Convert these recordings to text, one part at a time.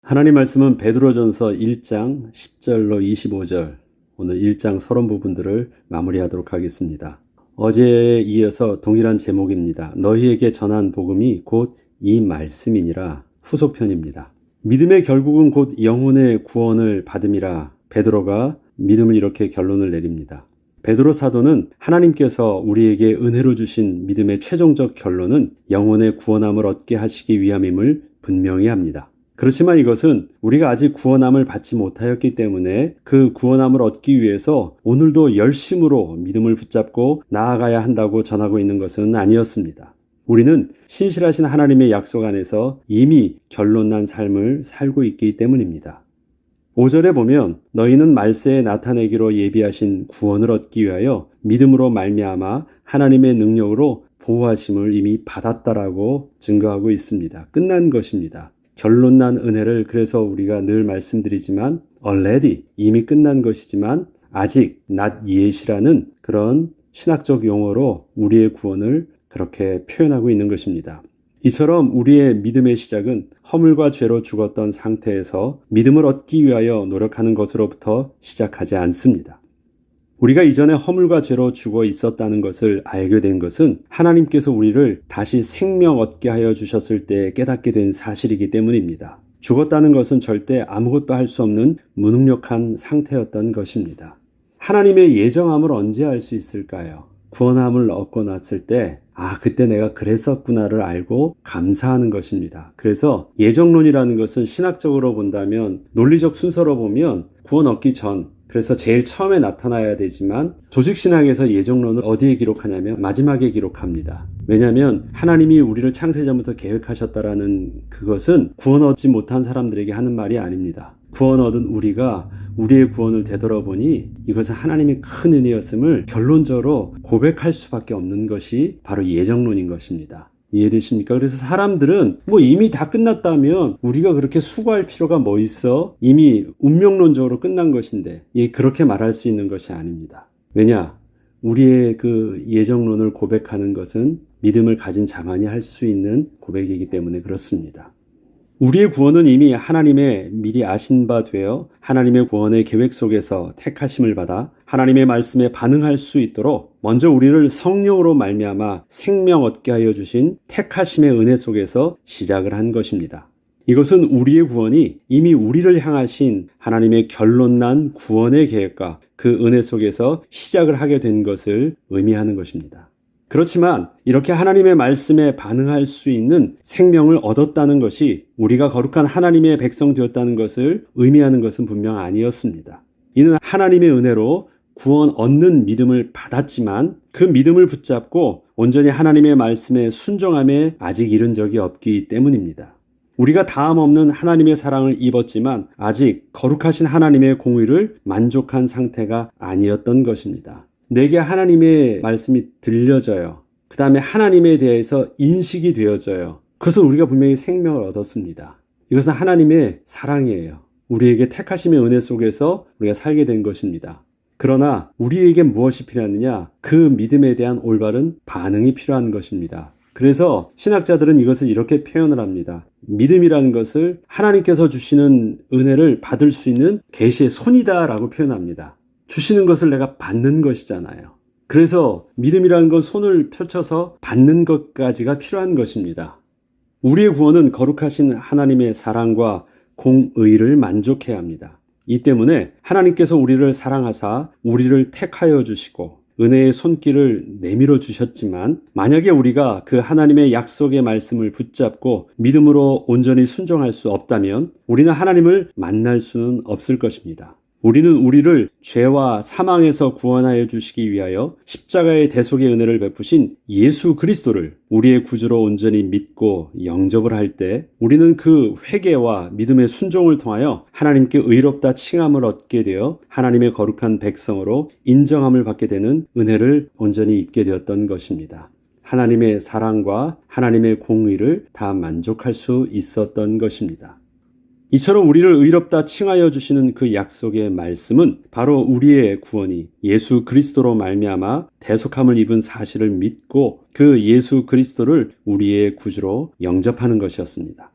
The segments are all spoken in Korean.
하나님 말씀은 베드로전서 1장 10절로 25절, 오늘 1장 서론 부분들을 마무리하도록 하겠습니다. 어제에 이어서 동일한 제목입니다. 너희에게 전한 복음이 곧 이 말씀이니라. 후속편입니다. 믿음의 결국은 곧 영혼의 구원을 받음이라. 베드로가 믿음을 이렇게 결론을 내립니다. 베드로 사도는 하나님께서 우리에게 은혜로 주신 믿음의 최종적 결론은 영혼의 구원함을 얻게 하시기 위함임을 분명히 합니다. 그렇지만 이것은 우리가 아직 구원함을 받지 못하였기 때문에 그 구원함을 얻기 위해서 오늘도 열심으로 믿음을 붙잡고 나아가야 한다고 전하고 있는 것은 아니었습니다. 우리는 신실하신 하나님의 약속 안에서 이미 결론난 삶을 살고 있기 때문입니다. 5절에 보면 너희는 말세에 나타내기로 예비하신 구원을 얻기 위하여 믿음으로 말미암아 하나님의 능력으로 보호하심을 이미 받았다라고 증거하고 있습니다. 끝난 것입니다. 결론난 은혜를 그래서 우리가 늘 말씀드리지만 already 이미 끝난 것이지만 아직 not yet이라는 그런 신학적 용어로 우리의 구원을 그렇게 표현하고 있는 것입니다. 이처럼 우리의 믿음의 시작은 허물과 죄로 죽었던 상태에서 믿음을 얻기 위하여 노력하는 것으로부터 시작하지 않습니다. 우리가 이전에 허물과 죄로 죽어 있었다는 것을 알게 된 것은 하나님께서 우리를 다시 생명 얻게 하여 주셨을 때 깨닫게 된 사실이기 때문입니다. 죽었다는 것은 절대 아무것도 할 수 없는 무능력한 상태였던 것입니다. 하나님의 예정함을 언제 알 수 있을까요? 구원함을 얻고 났을 때 그때 내가 그랬었구나를 알고 감사하는 것입니다. 그래서 예정론이라는 것은 신학적으로 본다면 논리적 순서로 보면 구원 얻기 전, 그래서 제일 처음에 나타나야 되지만 조직신학에서 예정론을 어디에 기록하냐면 마지막에 기록합니다. 왜냐하면 하나님이 우리를 창세전부터 계획하셨다라는 그것은 구원 얻지 못한 사람들에게 하는 말이 아닙니다. 구원 얻은 우리가 우리의 구원을 되돌아보니 이것은 하나님의 큰 은혜였음을 결론적으로 고백할 수밖에 없는 것이 바로 예정론인 것입니다. 이해되십니까? 그래서 사람들은 이미 다 끝났다면 우리가 그렇게 수고할 필요가 뭐 있어? 이미 운명론적으로 끝난 것인데 그렇게 말할 수 있는 것이 아닙니다. 왜냐? 우리의 그 예정론을 고백하는 것은 믿음을 가진 자만이 할 수 있는 고백이기 때문에 그렇습니다. 우리의 구원은 이미 하나님의 미리 아신 바 되어 하나님의 구원의 계획 속에서 택하심을 받아 하나님의 말씀에 반응할 수 있도록 먼저 우리를 성령으로 말미암아 생명 얻게 하여 주신 택하심의 은혜 속에서 시작을 한 것입니다. 이것은 우리의 구원이 이미 우리를 향하신 하나님의 결론난 구원의 계획과 그 은혜 속에서 시작을 하게 된 것을 의미하는 것입니다. 그렇지만 이렇게 하나님의 말씀에 반응할 수 있는 생명을 얻었다는 것이 우리가 거룩한 하나님의 백성 되었다는 것을 의미하는 것은 분명 아니었습니다. 이는 하나님의 은혜로 구원 얻는 믿음을 받았지만 그 믿음을 붙잡고 온전히 하나님의 말씀에 순종함에 아직 이른 적이 없기 때문입니다. 우리가 다음 없는 하나님의 사랑을 입었지만 아직 거룩하신 하나님의 공의를 만족한 상태가 아니었던 것입니다. 내게 하나님의 말씀이 들려져요. 그 다음에 하나님에 대해서 인식이 되어져요. 그것은 우리가 분명히 생명을 얻었습니다. 이것은 하나님의 사랑이에요. 우리에게 택하심의 은혜 속에서 우리가 살게 된 것입니다. 그러나 우리에게 무엇이 필요하느냐? 그 믿음에 대한 올바른 반응이 필요한 것입니다. 그래서 신학자들은 이것을 이렇게 표현을 합니다. 믿음이라는 것을 하나님께서 주시는 은혜를 받을 수 있는 계시의 손이다라고 표현합니다. 주시는 것을 내가 받는 것이잖아요. 그래서 믿음이라는 건 손을 펼쳐서 받는 것까지가 필요한 것입니다. 우리의 구원은 거룩하신 하나님의 사랑과 공의를 만족해야 합니다. 이 때문에 하나님께서 우리를 사랑하사 우리를 택하여 주시고 은혜의 손길을 내밀어 주셨지만 만약에 우리가 그 하나님의 약속의 말씀을 붙잡고 믿음으로 온전히 순종할 수 없다면 우리는 하나님을 만날 수는 없을 것입니다. 우리는 우리를 죄와 사망에서 구원하여 주시기 위하여 십자가의 대속의 은혜를 베푸신 예수 그리스도를 우리의 구주로 온전히 믿고 영접을 할 때 우리는 그 회개와 믿음의 순종을 통하여 하나님께 의롭다 칭함을 얻게 되어 하나님의 거룩한 백성으로 인정함을 받게 되는 은혜를 온전히 입게 되었던 것입니다. 하나님의 사랑과 하나님의 공의를 다 만족할 수 있었던 것입니다. 이처럼 우리를 의롭다 칭하여 주시는 그 약속의 말씀은 바로 우리의 구원이 예수 그리스도로 말미암아 대속함을 입은 사실을 믿고 그 예수 그리스도를 우리의 구주로 영접하는 것이었습니다.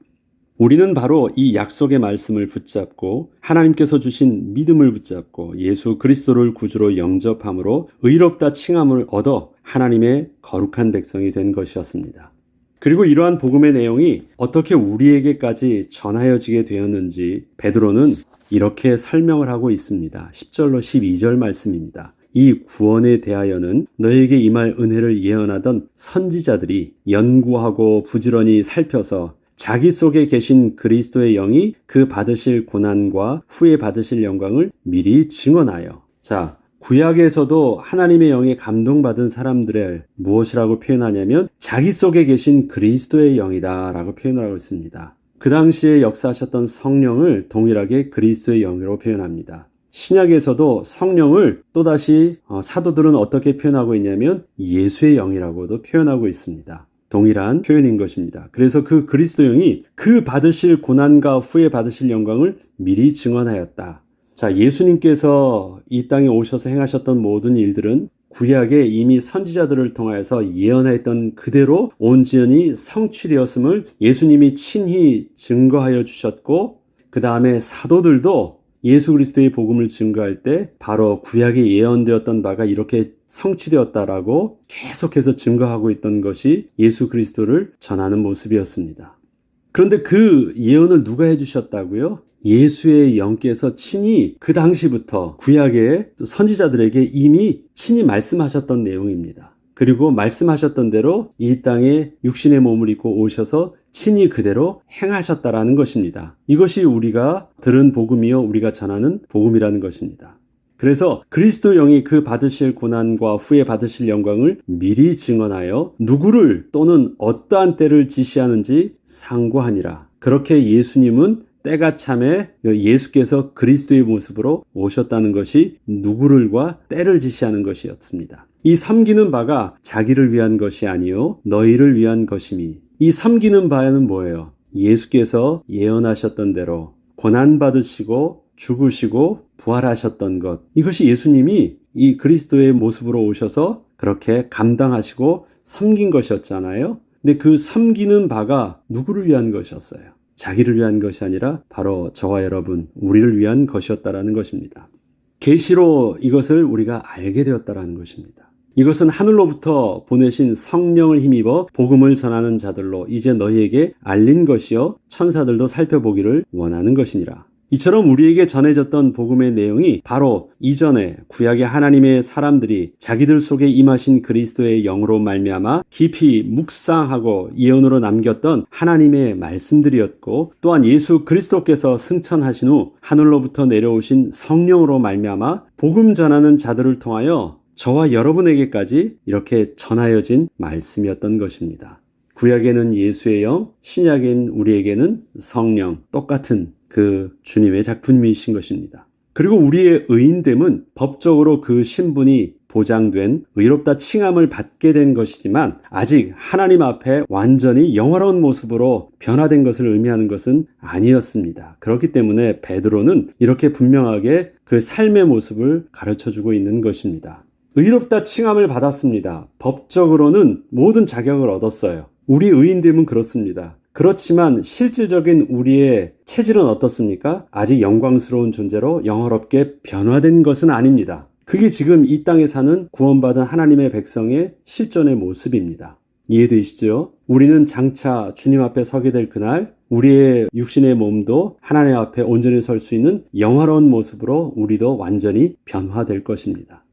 우리는 바로 이 약속의 말씀을 붙잡고 하나님께서 주신 믿음을 붙잡고 예수 그리스도를 구주로 영접함으로 의롭다 칭함을 얻어 하나님의 거룩한 백성이 된 것이었습니다. 그리고 이러한 복음의 내용이 어떻게 우리에게까지 전하여지게 되었는지 베드로는 이렇게 설명을 하고 있습니다. 10절로 12절 말씀입니다. 이 구원에 대하여는 너에게 임할 은혜를 예언하던 선지자들이 연구하고 부지런히 살펴서 자기 속에 계신 그리스도의 영이 그 받으실 고난과 후에 받으실 영광을 미리 증언하여. 자, 구약에서도 하나님의 영에 감동받은 사람들을 무엇이라고 표현하냐면 자기 속에 계신 그리스도의 영이다 라고 표현을 하고 있습니다. 그 당시에 역사하셨던 성령을 동일하게 그리스도의 영으로 표현합니다. 신약에서도 성령을 또다시 사도들은 어떻게 표현하고 있냐면 예수의 영이라고도 표현하고 있습니다. 동일한 표현인 것입니다. 그래서 그 그리스도 영이 그 받으실 고난과 후에 받으실 영광을 미리 증언하였다. 자, 예수님께서 이 땅에 오셔서 행하셨던 모든 일들은 구약에 이미 선지자들을 통하여서 예언했던 그대로 온전히 성취되었음을 예수님이 친히 증거하여 주셨고, 그 다음에 사도들도 예수 그리스도의 복음을 증거할 때 바로 구약에 예언되었던 바가 이렇게 성취되었다라고 계속해서 증거하고 있던 것이 예수 그리스도를 전하는 모습이었습니다. 그런데 그 예언을 누가 해주셨다고요? 예수의 영께서 친히 그 당시부터 구약의 선지자들에게 이미 친히 말씀하셨던 내용입니다. 그리고 말씀하셨던 대로 이 땅에 육신의 몸을 입고 오셔서 친히 그대로 행하셨다라는 것입니다. 이것이 우리가 들은 복음이요 우리가 전하는 복음이라는 것입니다. 그래서 그리스도 영이 그 받으실 고난과 후에 받으실 영광을 미리 증언하여 누구를 또는 어떠한 때를 지시하는지 상고하니라. 그렇게 예수님은 때가 참에 예수께서 그리스도의 모습으로 오셨다는 것이 누구를과 때를 지시하는 것이었습니다. 이 섬기는 바가 자기를 위한 것이 아니요 너희를 위한 것이니, 이 섬기는 바는 뭐예요? 예수께서 예언하셨던 대로 고난받으시고 죽으시고 부활하셨던 것, 이것이 예수님이 이 그리스도의 모습으로 오셔서 그렇게 감당하시고 섬긴 것이었잖아요. 근데 그 섬기는 바가 누구를 위한 것이었어요? 자기를 위한 것이 아니라 바로 저와 여러분, 우리를 위한 것이었다라는 것입니다. 계시로 이것을 우리가 알게 되었다라는 것입니다. 이것은 하늘로부터 보내신 성령을 힘입어 복음을 전하는 자들로 이제 너희에게 알린 것이요 천사들도 살펴보기를 원하는 것이니라. 이처럼 우리에게 전해졌던 복음의 내용이 바로 이전에 구약의 하나님의 사람들이 자기들 속에 임하신 그리스도의 영으로 말미암아 깊이 묵상하고 예언으로 남겼던 하나님의 말씀들이었고, 또한 예수 그리스도께서 승천하신 후 하늘로부터 내려오신 성령으로 말미암아 복음 전하는 자들을 통하여 저와 여러분에게까지 이렇게 전하여진 말씀이었던 것입니다. 구약에는 예수의 영, 신약인 우리에게는 성령, 똑같은 그 주님의 작품이신 것입니다. 그리고 우리의 의인됨은 법적으로 그 신분이 보장된 의롭다 칭함을 받게 된 것이지만 아직 하나님 앞에 완전히 영화로운 모습으로 변화된 것을 의미하는 것은 아니었습니다. 그렇기 때문에 베드로는 이렇게 분명하게 그 삶의 모습을 가르쳐주고 있는 것입니다. 의롭다 칭함을 받았습니다. 법적으로는 모든 자격을 얻었어요. 우리 의인됨은 그렇습니다. 그렇지만 실질적인 우리의 체질은 어떻습니까? 아직 영광스러운 존재로 영화롭게 변화된 것은 아닙니다. 그게 지금 이 땅에 사는 구원받은 하나님의 백성의 실존의 모습입니다. 이해되시죠? 우리는 장차 주님 앞에 서게 될 그날 우리의 육신의 몸도 하나님 앞에 온전히 설 수 있는 영화로운 모습으로 우리도 완전히 변화될 것입니다.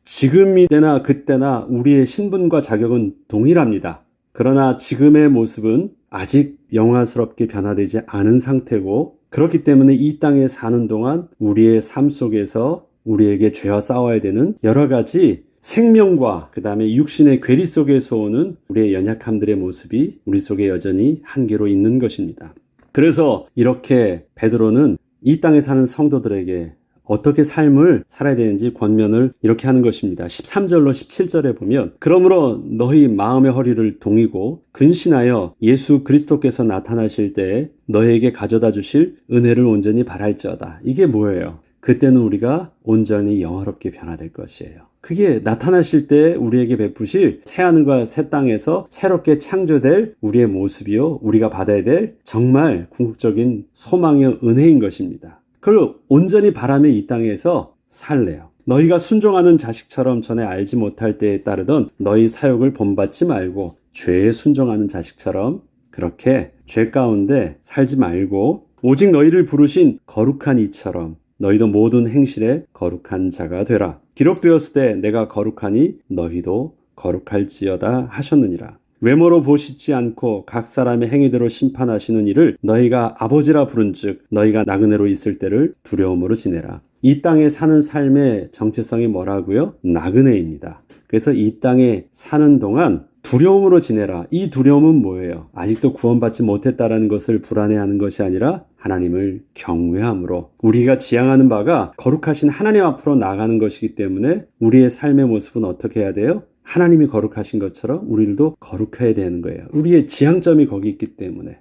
지금이 때나 그때나 우리의 신분과 자격은 동일합니다. 그러나 지금의 모습은 아직 영화스럽게 변화되지 않은 상태고, 그렇기 때문에 이 땅에 사는 동안 우리의 삶 속에서 우리에게 죄와 싸워야 되는 여러 가지 생명과 그 다음에 육신의 괴리 속에서 오는 우리의 연약함들의 모습이 우리 속에 여전히 한계로 있는 것입니다. 그래서 이렇게 베드로는 이 땅에 사는 성도들에게 어떻게 삶을 살아야 되는지 권면을 이렇게 하는 것입니다. 13절로 17절에 보면 그러므로 너희 마음의 허리를 동이고 근신하여 예수 그리스도께서 나타나실 때에 너희에게 가져다 주실 은혜를 온전히 바랄지어다. 이게 뭐예요? 그때는 우리가 온전히 영화롭게 변화될 것이에요. 그게 나타나실 때 우리에게 베푸실 새하늘과 새 땅에서 새롭게 창조될 우리의 모습이요, 우리가 받아야 될 정말 궁극적인 소망의 은혜인 것입니다. 그걸 온전히 바라며 이 땅에서 살래요. 너희가 순종하는 자식처럼 전에 알지 못할 때에 따르던 너희 사욕을 본받지 말고 죄에 순종하는 자식처럼 그렇게 죄 가운데 살지 말고 오직 너희를 부르신 거룩한 이처럼 너희도 모든 행실에 거룩한 자가 되라. 기록되었을 때 내가 거룩하니 너희도 거룩할지어다 하셨느니라. 외모로 보시지 않고 각 사람의 행위대로 심판하시는 이를 너희가 아버지라 부른즉 너희가 나그네로 있을 때를 두려움으로 지내라. 이 땅에 사는 삶의 정체성이 뭐라고요? 나그네입니다. 그래서 이 땅에 사는 동안 두려움으로 지내라. 이 두려움은 뭐예요? 아직도 구원받지 못했다라는 것을 불안해하는 것이 아니라 하나님을 경외함으로 우리가 지향하는 바가 거룩하신 하나님 앞으로 나아가는 것이기 때문에 우리의 삶의 모습은 어떻게 해야 돼요? 하나님이 거룩하신 것처럼 우리들도 거룩해야 되는 거예요. 우리의 지향점이 거기 있기 때문에.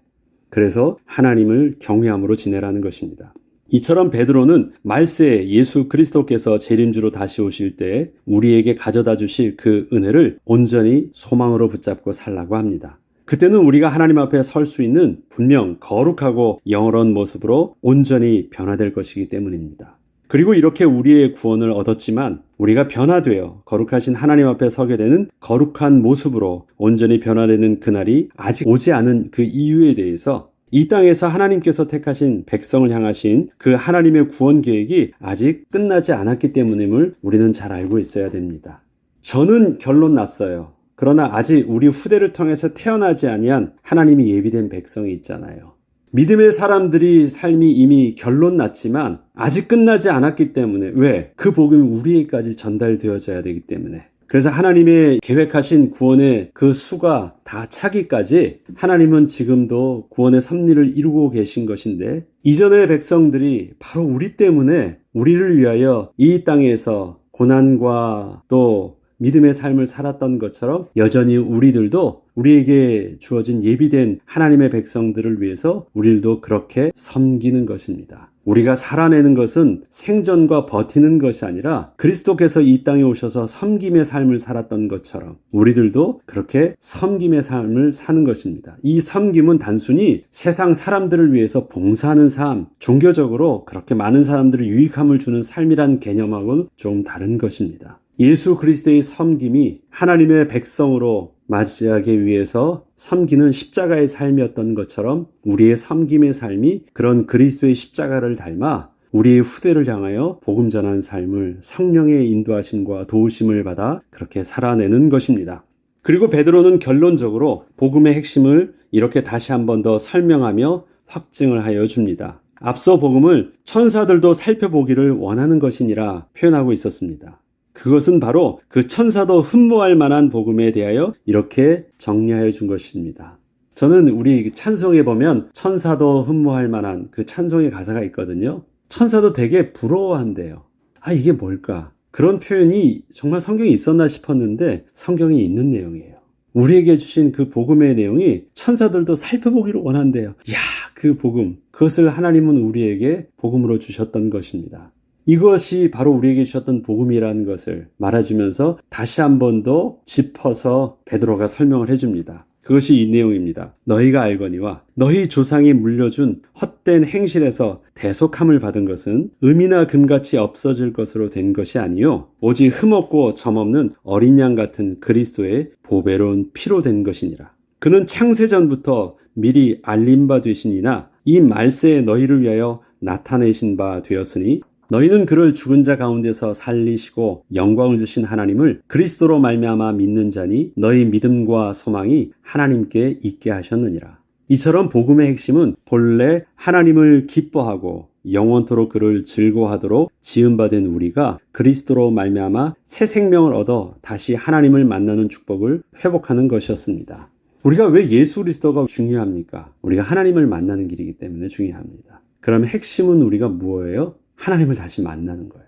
그래서 하나님을 경외함으로 지내라는 것입니다. 이처럼 베드로는 말세에 예수 그리스도께서 재림주로 다시 오실 때 우리에게 가져다 주실 그 은혜를 온전히 소망으로 붙잡고 살라고 합니다. 그때는 우리가 하나님 앞에 설 수 있는 분명 거룩하고 영원한 모습으로 온전히 변화될 것이기 때문입니다. 그리고 이렇게 우리의 구원을 얻었지만 우리가 변화되어 거룩하신 하나님 앞에 서게 되는 거룩한 모습으로 온전히 변화되는 그날이 아직 오지 않은 그 이유에 대해서 이 땅에서 하나님께서 택하신 백성을 향하신 그 하나님의 구원 계획이 아직 끝나지 않았기 때문임을 우리는 잘 알고 있어야 됩니다. 저는 결론 났어요. 그러나 아직 우리 후대를 통해서 태어나지 아니한 하나님이 예비된 백성이 있잖아요. 믿음의 사람들이 삶이 이미 결론 났지만 아직 끝나지 않았기 때문에 왜? 그 복음이 우리에게까지 전달되어져야 되기 때문에 그래서 하나님의 계획하신 구원의 그 수가 다 차기까지 하나님은 지금도 구원의 섭리를 이루고 계신 것인데 이전의 백성들이 바로 우리 때문에 우리를 위하여 이 땅에서 고난과 또 믿음의 삶을 살았던 것처럼 여전히 우리들도 우리에게 주어진 예비된 하나님의 백성들을 위해서 우리들도 그렇게 섬기는 것입니다. 우리가 살아내는 것은 생존과 버티는 것이 아니라 그리스도께서 이 땅에 오셔서 섬김의 삶을 살았던 것처럼 우리들도 그렇게 섬김의 삶을 사는 것입니다. 이 섬김은 단순히 세상 사람들을 위해서 봉사하는 삶, 종교적으로 그렇게 많은 사람들을 유익함을 주는 삶이란 개념하고는 좀 다른 것입니다. 예수 그리스도의 섬김이 하나님의 백성으로 맞이하기 위해서 섬기는 십자가의 삶이었던 것처럼 우리의 섬김의 삶이 그런 그리스도의 십자가를 닮아 우리의 후대를 향하여 복음 전하는 삶을 성령의 인도하심과 도우심을 받아 그렇게 살아내는 것입니다. 그리고 베드로는 결론적으로 복음의 핵심을 이렇게 다시 한 번 더 설명하며 확증을 하여 줍니다. 앞서 복음을 천사들도 살펴보기를 원하는 것이니라 표현하고 있었습니다. 그것은 바로 그 천사도 흠모할 만한 복음에 대하여 이렇게 정리하여 준 것입니다. 저는 우리 찬송에 보면 천사도 흠모할 만한 그 찬송의 가사가 있거든요. 천사도 되게 부러워한대요. 아, 이게 뭘까? 그런 표현이 정말 성경에 있었나 싶었는데 성경에 있는 내용이에요. 우리에게 주신 그 복음의 내용이 천사들도 살펴보기를 원한대요. 이야, 그 복음, 그것을 하나님은 우리에게 복음으로 주셨던 것입니다. 이것이 바로 우리에게 주셨던 복음이라는 것을 말해주면서 다시 한 번 더 짚어서 베드로가 설명을 해줍니다. 그것이 이 내용입니다. 너희가 알거니와 너희 조상이 물려준 헛된 행실에서 대속함을 받은 것은 금이나 금같이 없어질 것으로 된 것이 아니요 오직 흠없고 점없는 어린 양 같은 그리스도의 보배로운 피로 된 것이니라. 그는 창세전부터 미리 알림 바 되시니나 이 말세에 너희를 위하여 나타내신 바 되었으니 너희는 그를 죽은 자 가운데서 살리시고 영광을 주신 하나님을 그리스도로 말미암아 믿는 자니 너희 믿음과 소망이 하나님께 있게 하셨느니라. 이처럼 복음의 핵심은 본래 하나님을 기뻐하고 영원토록 그를 즐거워하도록 지음받은 우리가 그리스도로 말미암아 새 생명을 얻어 다시 하나님을 만나는 축복을 회복하는 것이었습니다. 우리가 왜 예수 그리스도가 중요합니까? 우리가 하나님을 만나는 길이기 때문에 중요합니다. 그럼 핵심은 우리가 무엇이에요? 하나님을 다시 만나는 거예요.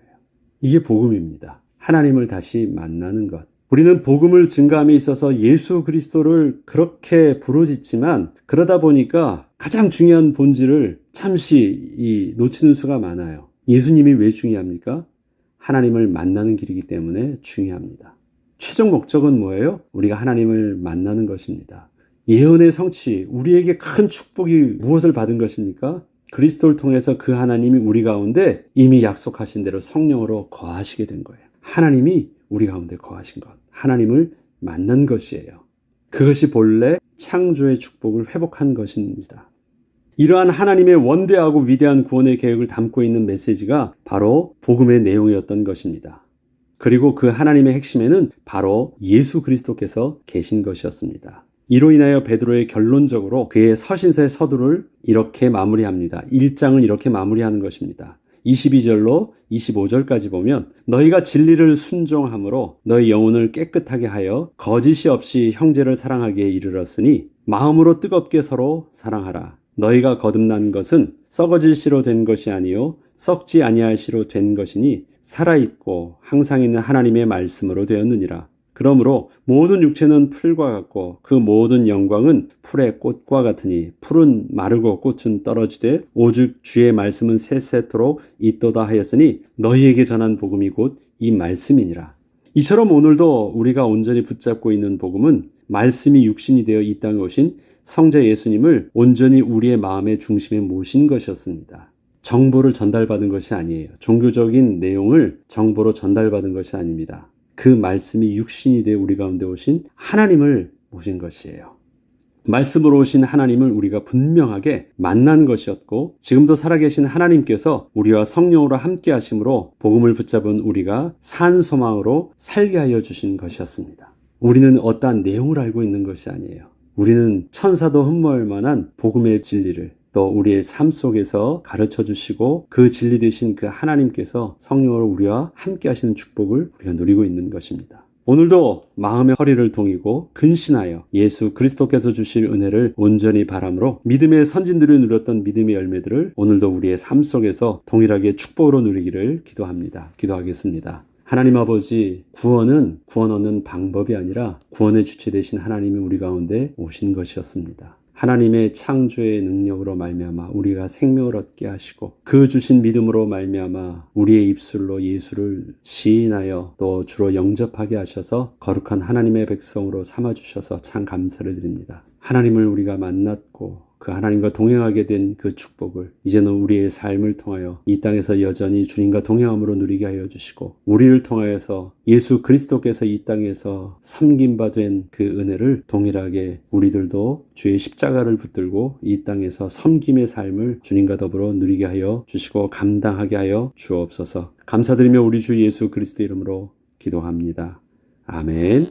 이게 복음입니다. 하나님을 다시 만나는 것. 우리는 복음을 증거함에 있어서 예수 그리스도를 그렇게 부르짖지만 그러다 보니까 가장 중요한 본질을 잠시 놓치는 수가 많아요. 예수님이 왜 중요합니까? 하나님을 만나는 길이기 때문에 중요합니다. 최종 목적은 뭐예요? 우리가 하나님을 만나는 것입니다. 예언의 성취, 우리에게 큰 축복이 무엇을 받은 것입니까? 그리스도를 통해서 그 하나님이 우리 가운데 이미 약속하신 대로 성령으로 거하시게 된 거예요. 하나님이 우리 가운데 거하신 것, 하나님을 만난 것이에요. 그것이 본래 창조의 축복을 회복한 것입니다. 이러한 하나님의 원대하고 위대한 구원의 계획을 담고 있는 메시지가 바로 복음의 내용이었던 것입니다. 그리고 그 하나님의 핵심에는 바로 예수 그리스도께서 계신 것이었습니다. 이로 인하여 베드로의 결론적으로 그의 서신서의 서두를 이렇게 마무리합니다. 1장을 이렇게 마무리하는 것입니다. 22절로 25절까지 보면 너희가 진리를 순종함으로 너희 영혼을 깨끗하게 하여 거짓이 없이 형제를 사랑하기에 이르렀으니 마음으로 뜨겁게 서로 사랑하라. 너희가 거듭난 것은 썩어질 씨로 된 것이 아니요 썩지 아니할 씨로 된 것이니 살아있고 항상 있는 하나님의 말씀으로 되었느니라. 그러므로 모든 육체는 풀과 같고 그 모든 영광은 풀의 꽃과 같으니 풀은 마르고 꽃은 떨어지되 오직 주의 말씀은 세세토록 있도다 하였으니 너희에게 전한 복음이 곧 이 말씀이니라. 이처럼 오늘도 우리가 온전히 붙잡고 있는 복음은 말씀이 육신이 되어 이 땅에 오신 성자 예수님을 온전히 우리의 마음의 중심에 모신 것이었습니다. 정보를 전달받은 것이 아니에요. 종교적인 내용을 정보로 전달받은 것이 아닙니다. 그 말씀이 육신이 되어 우리 가운데 오신 하나님을 모신 것이에요. 말씀으로 오신 하나님을 우리가 분명하게 만난 것이었고 지금도 살아계신 하나님께서 우리와 성령으로 함께 하심으로 복음을 붙잡은 우리가 산 소망으로 살게 하여 주신 것이었습니다. 우리는 어떠한 내용을 알고 있는 것이 아니에요. 우리는 천사도 흠모할 만한 복음의 진리를 또 우리의 삶 속에서 가르쳐 주시고 그 진리 되신 그 하나님께서 성령으로 우리와 함께 하시는 축복을 우리가 누리고 있는 것입니다. 오늘도 마음의 허리를 동이고 근신하여 예수 그리스도께서 주실 은혜를 온전히 바람으로 믿음의 선진들이 누렸던 믿음의 열매들을 오늘도 우리의 삶 속에서 동일하게 축복으로 누리기를 기도합니다. 기도하겠습니다. 하나님 아버지, 구원 얻는 방법이 아니라 구원의 주체 되신 하나님이 우리 가운데 오신 것이었습니다. 하나님의 창조의 능력으로 말미암아 우리가 생명을 얻게 하시고 그 주신 믿음으로 말미암아 우리의 입술로 예수를 시인하여 또 주로 영접하게 하셔서 거룩한 하나님의 백성으로 삼아주셔서 참 감사를 드립니다. 하나님을 우리가 만났고 그 하나님과 동행하게 된 그 축복을 이제는 우리의 삶을 통하여 이 땅에서 여전히 주님과 동행함으로 누리게 하여 주시고 우리를 통하여서 예수 그리스도께서 이 땅에서 섬김바 된 그 은혜를 동일하게 우리들도 주의 십자가를 붙들고 이 땅에서 섬김의 삶을 주님과 더불어 누리게 하여 주시고 감당하게 하여 주옵소서. 감사드리며 우리 주 예수 그리스도 이름으로 기도합니다. 아멘.